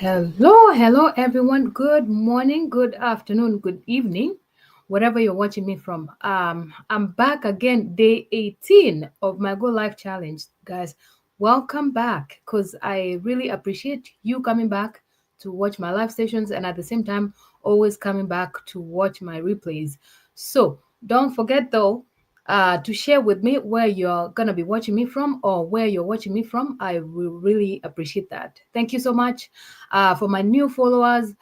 Hello everyone. Good morning, good afternoon, good evening, wherever you're watching me from. I'm back again, day 18 of my Go Life Challenge, guys. Welcome back, because I really appreciate you coming back to watch my live sessions, and at the same time, always coming back to watch my replays. So don't forget though, to share with me where you're gonna be watching me from or where you're watching me from. I will really appreciate that. Thank you so much. For my new followers,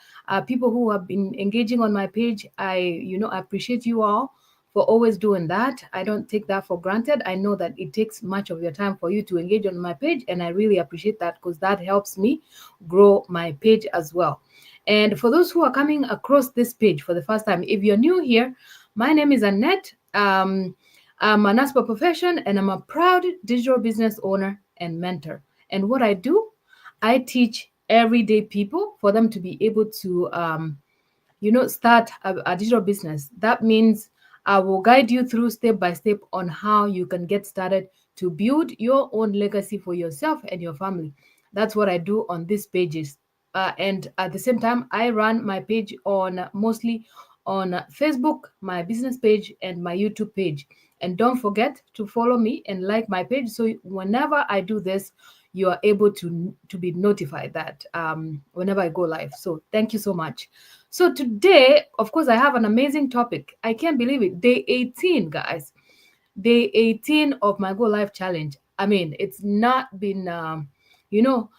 people who have been engaging on my page, I appreciate you all for always doing that. I don't take that for granted. I know that it takes much of your time for you to engage on my page, and I really appreciate that because that helps me grow my page as well. And for those who are coming across this page for the first time, if you're new here, my name is Annette. I'm an NASPA profession, and I'm a proud digital business owner and mentor. And what I do, I teach everyday people for them to be able to, start a digital business. That means I will guide you through step by step on how you can get started to build your own legacy for yourself and your family. That's what I do on these pages. And at the same time, I run my page on mostly on Facebook, my business page, and my YouTube page. And don't forget to follow me and like my page so whenever I do this, you are able to be notified that whenever I go live. So thank you so much. So today, of course, I have an amazing topic. I can't believe it. Day 18, guys. Day 18 of my Go Live challenge. I mean, it's not been, you know,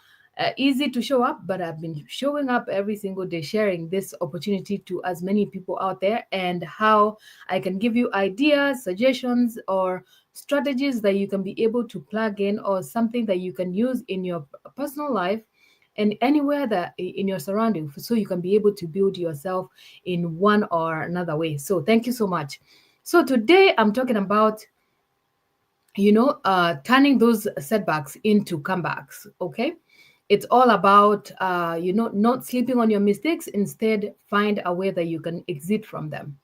easy to show up, but I've been showing up every single day, sharing this opportunity to as many people out there and how I can give you ideas, suggestions, or strategies that you can be able to plug in or something that you can use in your personal life and anywhere that in your surrounding so you can be able to build yourself in one or another way. So thank you so much. So today I'm talking about turning those setbacks into comebacks. Okay, it's all about not sleeping on your mistakes. Instead, find a way that you can exit from them.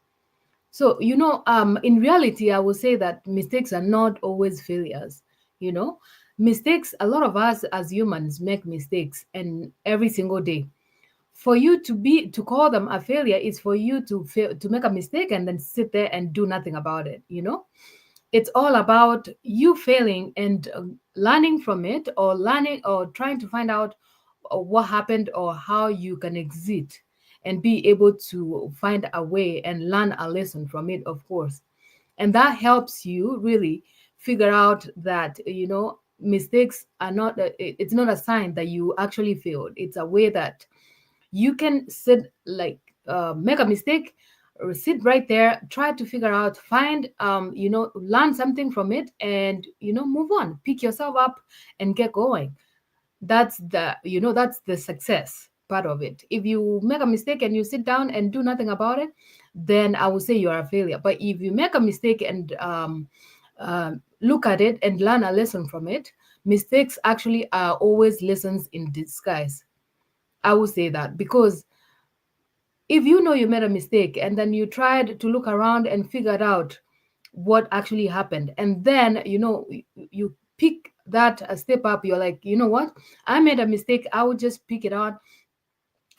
So in reality, I will say that mistakes are not always failures. you know Mistakes, a lot of us as humans make mistakes, and every single day. For you to call them a failure is for you to fail, to make a mistake and then sit there and do nothing about it. It's all about you failing and learning from it, or learning or trying to find out what happened or how you can exit and be able to find a way and learn a lesson from it, of course. And that helps you really figure out that mistakes are not it's not a sign that you actually failed. It's a way that you can sit, like, make a mistake, or sit right there, try to figure out, find, learn something from it, and move on, pick yourself up and get going. That's the success part of it. If you make a mistake and you sit down and do nothing about it, then I would say you are a failure. But if you make a mistake and look at it and learn a lesson from it, mistakes actually are always lessons in disguise. I would say that, because if you know you made a mistake and then you tried to look around and figured out what actually happened, and then you pick that a step up, you're like, you know what, I made a mistake, I will just pick it out,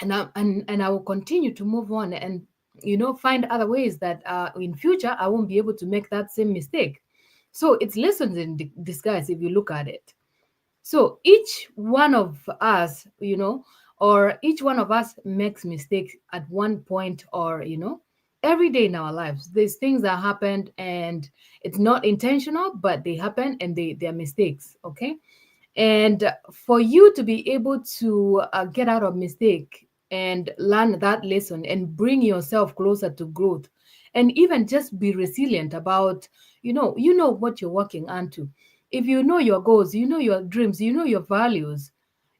and I will continue to move on and find other ways that in future I won't be able to make that same mistake. So it's lessons in disguise if you look at it. So each one of us, or each one of us makes mistakes at one point, or every day in our lives. There's things that happened and it's not intentional, but they happen and they're mistakes. Okay. And for you to be able to get out of mistake and learn that lesson and bring yourself closer to growth, and even just be resilient about, what you're working onto. If you know your goals, you know your dreams, you know your values,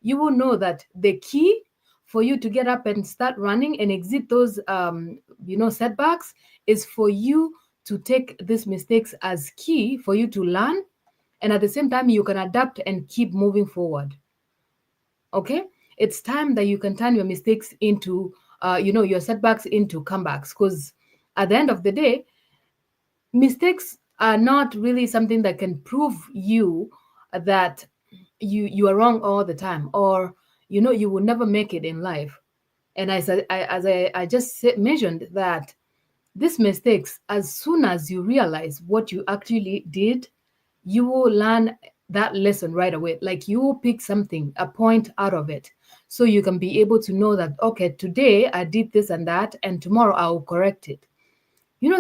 you will know that the key for you to get up and start running and exit those setbacks is for you to take these mistakes as key for you to learn, and at the same time you can adapt and keep moving forward. Okay, it's time that you can turn your mistakes into your setbacks into comebacks, because at the end of the day, mistakes are not really something that can prove you that you are wrong all the time, or you will never make it in life. And as I just mentioned that these mistakes, as soon as you realize what you actually did, you will learn that lesson right away. Like you will pick something, a point out of it. So you can be able to know that, okay, today I did this and that, and tomorrow I will correct it.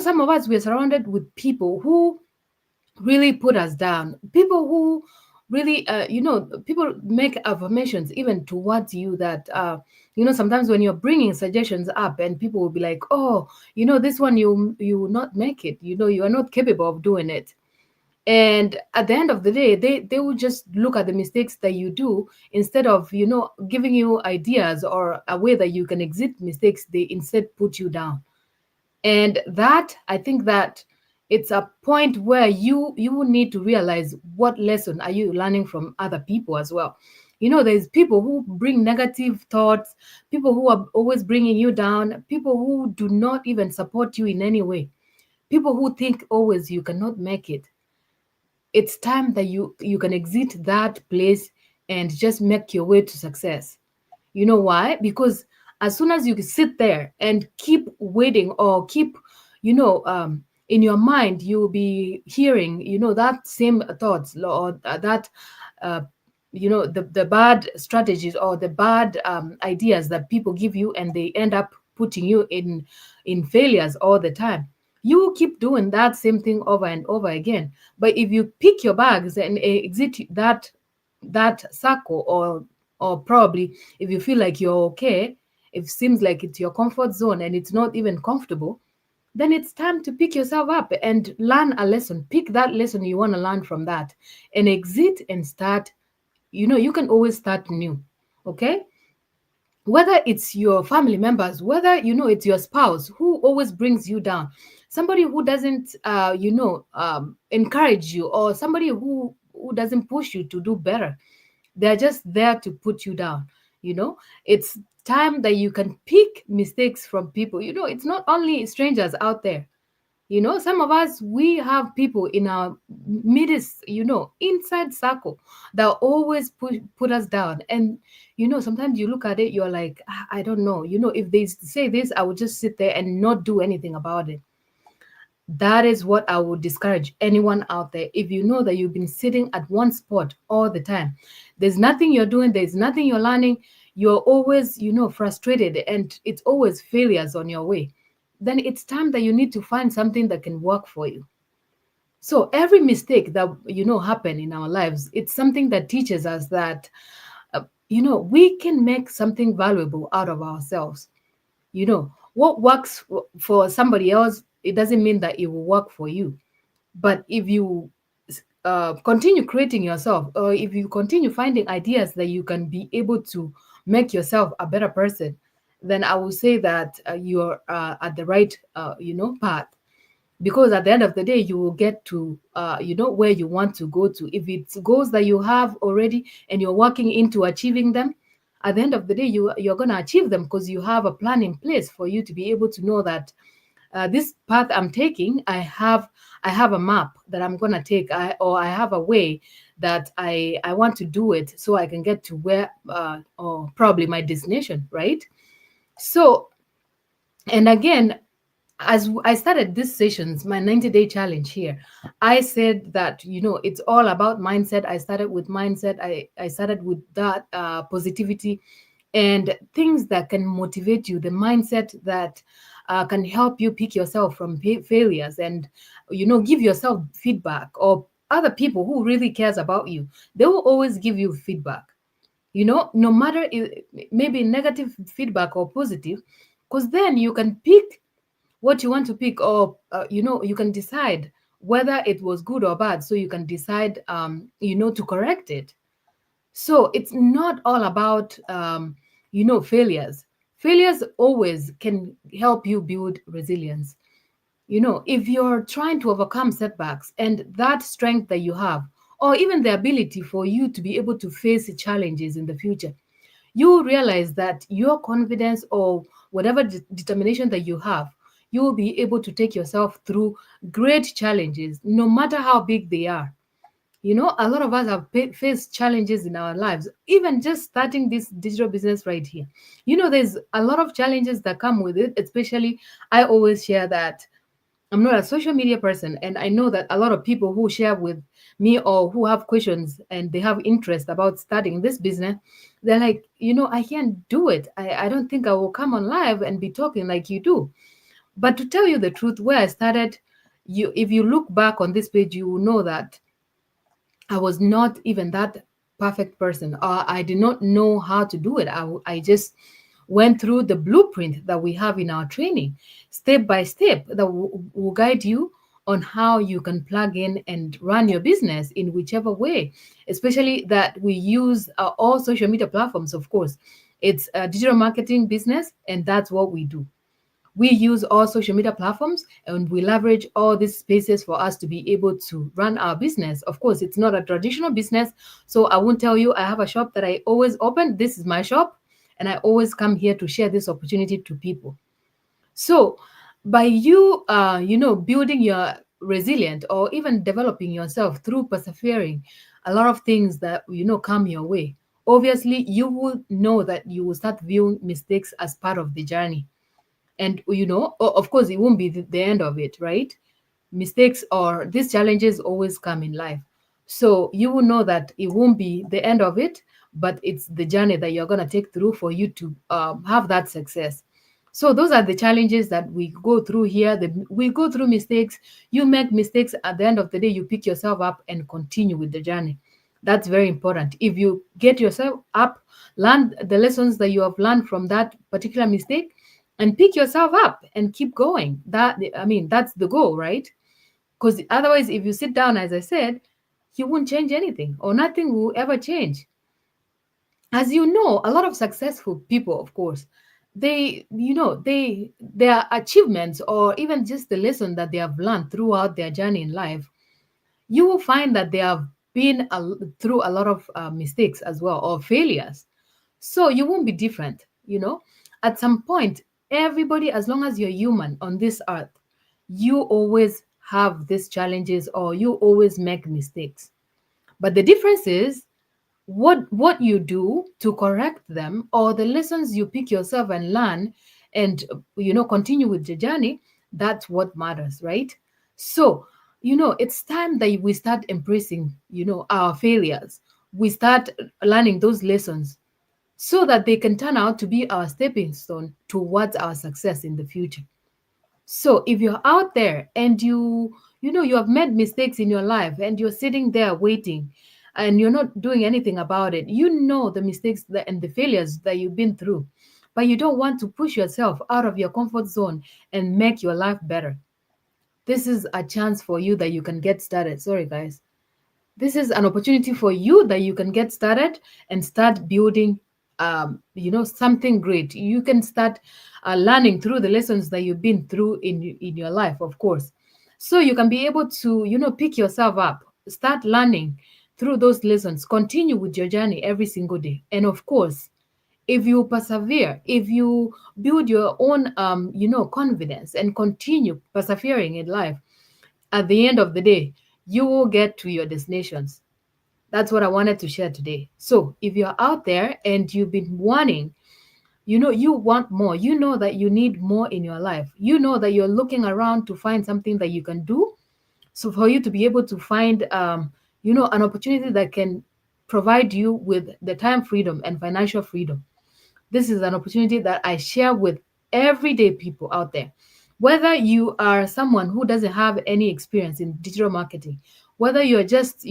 Some of us, we're surrounded with people who really put us down, people who really people make affirmations even towards you that sometimes when you're bringing suggestions up, and people will be like, oh, this one, you will not make it, you are not capable of doing it. And at the end of the day, they will just look at the mistakes that you do, instead of giving you ideas or a way that you can exit mistakes. They instead put you down. And that, I think that it's a point where you will need to realize what lesson are you learning from other people as well. There's people who bring negative thoughts, people who are always bringing you down, people who do not even support you in any way, people who think always you cannot make it. It's time that you can exit that place and just make your way to success. You know why? Because as soon as you sit there and keep waiting, or keep, in your mind, you'll be hearing, that same thoughts, or that, uh, the bad strategies or the bad ideas that people give you, and they end up putting you in failures all the time. You will keep doing that same thing over and over again. But if you pick your bags and exit that circle, or probably if you feel like you're okay, if it seems like it's your comfort zone and it's not even comfortable, then it's time to pick yourself up and learn a lesson. Pick that lesson you want to learn from that, and exit and start. You can always start new. Okay, whether it's your family members, whether it's your spouse who always brings you down, somebody who doesn't encourage you, or somebody who doesn't push you to do better. They're just there to put you down. It's time that you can pick mistakes from people. It's not only strangers out there. Some of us, we have people in our midst, inside circle, that always put us down. And sometimes you look at it, you're like, I don't know, if they say this, I would just sit there and not do anything about it. That is what I would discourage anyone out there. If you know that you've been sitting at one spot all the time, there's nothing you're doing, there's nothing you're learning, you're always, frustrated, and it's always failures on your way, then it's time that you need to find something that can work for you. So every mistake that happen in our lives, it's something that teaches us that we can make something valuable out of ourselves. What works for somebody else, it doesn't mean that it will work for you. But if you continue creating yourself, or if you continue finding ideas that you can be able to make yourself a better person, then I will say that you're at the right path. Because at the end of the day, you will get to where you want to go to. If it's goals that you have already and you're working into achieving them, at the end of the day, you're going to achieve them, because you have a plan in place for you to be able to know that this path I'm taking, I have a map that I'm going to take, or I have a way that I want to do it, so I can get to where, or probably my destination, right? So, and again, as I started this sessions, my 90-day challenge here, I said that it's all about mindset. I started with mindset. I started with that positivity, and things that can motivate you, the mindset that can help you pick yourself from failures, and give yourself feedback. Or other people who really cares about you, they will always give you feedback, no matter maybe negative feedback or positive, because then you can pick what you want to pick, or you can decide whether it was good or bad, so you can decide to correct it. So it's not all about failures. Failures always can help you build resilience. If you're trying to overcome setbacks, and that strength that you have, or even the ability for you to be able to face challenges in the future, you realize that your confidence, or whatever determination that you have, you will be able to take yourself through great challenges, no matter how big they are. A lot of us have faced challenges in our lives, even just starting this digital business right here. There's a lot of challenges that come with it, especially I always share that I'm not a social media person, and I know that a lot of people who share with me or who have questions and they have interest about starting this business, they're like, I can't do it. I don't think I will come on live and be talking like you do. But to tell you the truth, where I started, if you look back on this page, you will know that I was not even that perfect person. I did not know how to do it. I just went through the blueprint that we have in our training, step by step, that will guide you on how you can plug in and run your business in whichever way, especially that we use all social media platforms, of course. It's a digital marketing business, and that's what we do. We use all social media platforms and we leverage all these spaces for us to be able to run our business. Of course, it's not a traditional business, so I won't tell you I have a shop that I always open. This is my shop, and I always come here to share this opportunity to people. So, by you, building your resilient or even developing yourself through persevering, a lot of things that come your way. Obviously, you will know that you will start viewing mistakes as part of the journey, and of course it won't be the end of it, right? Mistakes or these challenges always come in life, so you will know that it won't be the end of it, but it's the journey that you're going to take through for you to have that success. So those are the challenges that we go through here. We go through mistakes. You make mistakes, at the end of the day you pick yourself up and continue with the journey. That's very important. If you get yourself up, learn the lessons that you have learned from that particular mistake, and pick yourself up and keep going. That's the goal, right? Because otherwise, if you sit down, as I said, you won't change anything, or nothing will ever change. As you know, a lot of successful people, of course, their achievements, or even just the lesson that they have learned throughout their journey in life, you will find that they have been through a lot of mistakes as well, or failures. So you won't be different. At some point, everybody, as long as you're human on this earth, you always have these challenges, or you always make mistakes. But the difference is what you do to correct them, or the lessons you pick yourself and learn, and continue with the journey. That's what matters, right? So it's time that we start embracing our failures. We start learning those lessons, so that they can turn out to be our stepping stone towards our success in the future. So if you're out there and you have made mistakes in your life, and you're sitting there waiting, and you're not doing anything about it, the mistakes and the failures that you've been through, but you don't want to push yourself out of your comfort zone and make your life better. This is a chance for you that you can get started. Sorry, guys. This is an opportunity for you that you can get started and start building something great. You can start learning through the lessons that you've been through in your life, of course. So you can be able to pick yourself up, start learning through those lessons, continue with your journey every single day. And of course, if you persevere, if you build your own confidence and continue persevering in life, at the end of the day, you will get to your destinations. That's what I wanted to share today. So if you're out there and you've been wanting, you want more, you know that you need more in your life, you know that you're looking around to find something that you can do. So for you to be able to find, an opportunity that can provide you with the time freedom and financial freedom, this is an opportunity that I share with everyday people out there. Whether you are someone who doesn't have any experience in digital marketing, whether you're just,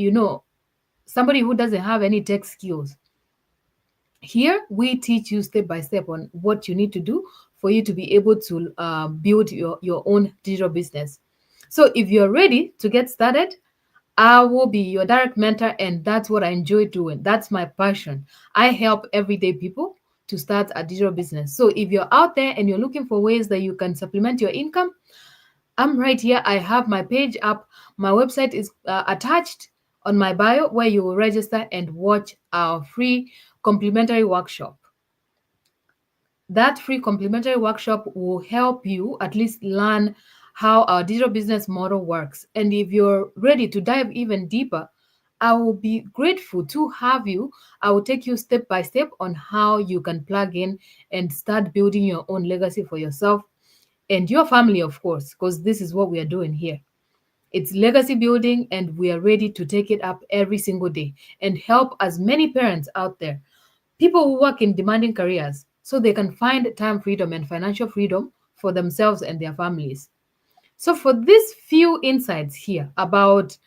somebody who doesn't have any tech skills, here we teach you step by step on what you need to do for you to be able to build your own digital business. So if you're ready to get started, I will be your direct mentor, and that's what I enjoy doing. That's my passion. I help everyday people to start a digital business. So if you're out there and you're looking for ways that you can supplement your income, I'm right here. I have my page up. My website is attached on my bio, where you will register and watch our free complimentary workshop. That free complimentary workshop will help you at least learn how our digital business model works. And if you're ready to dive even deeper, I will be grateful to have you. I will take you step by step on how you can plug in and start building your own legacy for yourself and your family, of course, because this is what we are doing here. It's legacy building, and we are ready to take it up every single day and help as many parents out there, people who work in demanding careers, so they can find time freedom and financial freedom for themselves and their families. So for these few insights here about,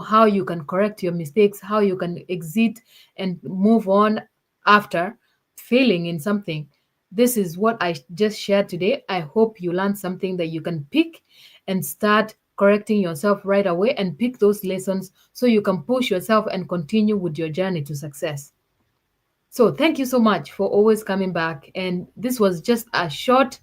how you can correct your mistakes, how you can exit and move on after failing in something, this is what I just shared today. I hope you learned something that you can pick and start correcting yourself right away and pick those lessons so you can push yourself and continue with your journey to success. So thank you so much for always coming back. And this was just a short,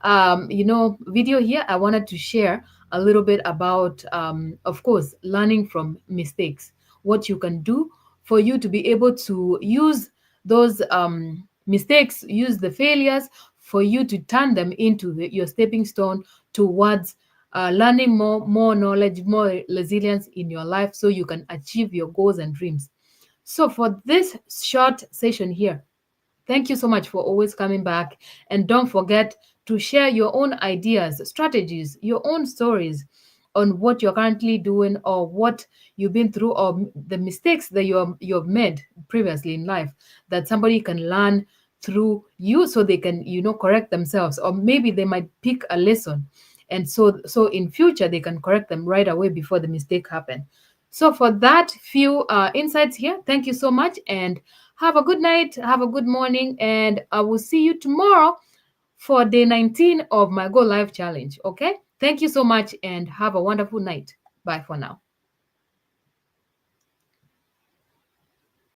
video here. I wanted to share a little bit about, of course, learning from mistakes, what you can do for you to be able to use those mistakes, use the failures for you to turn them into your stepping stone towards learning more knowledge, more resilience in your life so you can achieve your goals and dreams. So, for this short session here, thank you so much for always coming back. And don't forget to share your own ideas, strategies, your own stories on what you're currently doing or what you've been through or the mistakes that you've made previously in life that somebody can learn through you so they can, correct themselves, or maybe they might pick a lesson, and so in future they can correct them right away before the mistake happen. So for that few insights here, thank you so much, and have a good night, have a good morning, and I will see you tomorrow for day 19 of my Go Live challenge. Okay? Thank you so much and have a wonderful night. Bye for now.